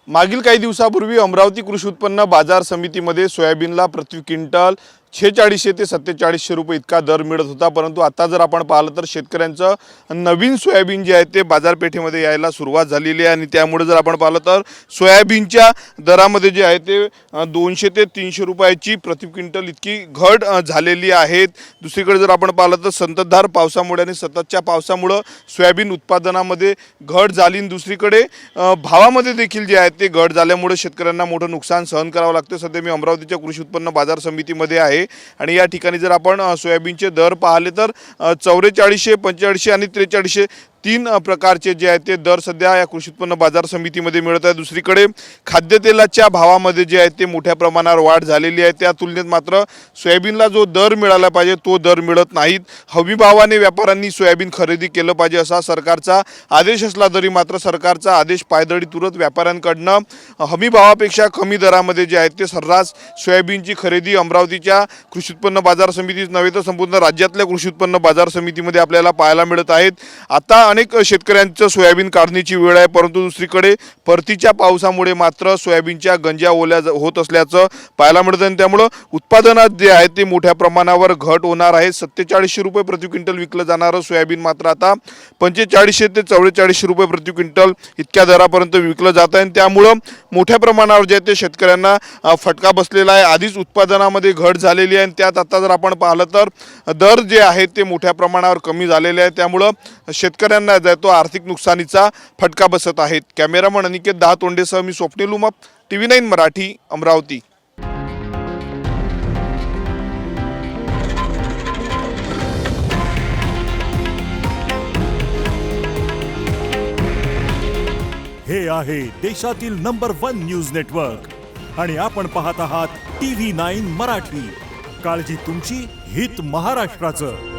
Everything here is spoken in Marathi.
मागील काही दिवसापूर्वी अमरावती कृषी उत्पन्न बाजार समितीमध्ये सोयाबीनला प्रति क्विंटल 4600 ते 4700 रुपये इतका दर मिळत होता। परंतु आता जर आपण पाहिलं तर शेतकऱ्यांचं नवीन सोयाबीन जे आहे ते बाजारपेठेमध्ये यायला सुरुवात झालेली आहे आणि त्यामुळे जर आपण पाहिलं तर सोयाबीनच्या दरामध्ये जे आहे ते 200 ते 300 रुपयाची प्रति क्विंटल इतकी घट झालेली आहे। दुसरीकडे जर आपण पाहिलं तर संततधार पावसामुळे आणि सततच्या पावसामुळे सोयाबीन उत्पादनामध्ये घट झाली आणि दुसरीकडे भावामध्ये देखील जे आहे ते घट झाल्यामुळे शेतकऱ्यांना मोठं नुकसान सहन करावं लागतं। सध्या मी अमरावतीच्या कृषी उत्पन्न बाजार समितीमध्ये आहे आणि या ठिकाणी जर आपण सोयाबीनचे दर पाहिले तर 4400, 4500 आणि 4300 तीन प्रकारचे जे आहेत ते दर सध्या या कृषी उत्पन्न बाजार समितीमध्ये मिळत आहे। दुसरीकडे खाद्यतेलाच्या भावामध्ये जे आहे ते मोठ्या प्रमाणावर वाढ झालेली आहे। त्या तुलनेत मात्र सोयाबीनला जो दर मिळाला पाहिजे तो दर मिळत नाहीत। हमी भावाने व्यापाऱ्यांनी सोयाबीन खरेदी केलं पाहिजे असा सरकारचा आदेश असला तरी मात्र सरकारचा आदेश पायदळी तुरत व्यापाऱ्यांकडनं हमी भावापेक्षा कमी दरामध्ये जे आहे ते सर्रास सोयाबीनची खरेदी अमरावतीच्या कृषी उत्पन्न बाजार समितीच नव्हे तर संपूर्ण राज्यातल्या कृषी उत्पन्न बाजार समितीमध्ये आपल्याला पाहायला मिळत आहेत। आता अनेक शेतकऱ्यांचं सोयाबीन काढणीची वेळ आहे, परंतु दुसरीकडे परतीच्या पावसामुळे मात्र सोयाबीनच्या गंजा ओल्या होत असल्याचं पाहायला मिळतं आणि त्यामुळे उत्पादनात जे आहे ते मोठ्या प्रमाणावर घट होणार आहे। 4700 रुपये प्रति क्विंटल विकलं जाणारं सोयाबीन मात्र आता 4500 ते 4400 रुपये प्रति क्विंटल इतक्या दरापर्यंत विकलं जात आहे। त्यामुळे मोठ्या प्रमाणावर जे ते शेतकऱ्यांना फटका बसलेला आहे। आधीच उत्पादनामध्ये घट झालेली आहे आणि त्यात आता जर आपण पाहिलं तर दर जे आहेत ते मोठ्या प्रमाणावर कमी झालेले आहे। त्यामुळे शेतकऱ्यांना तो आर्थिक नुकसानीचा फटका बसत आहे। कॅमेरामन अनिकेत दहातोंडेसह मी स्वप्नील उमाप, TV9 मराठी, अमरावती। हे आहे देशातील नंबर 1 न्यूज नेटवर्क आणि आपण पाहत आहात TV9 मराठी। काळजी तुमची, हित महाराष्ट्राचं।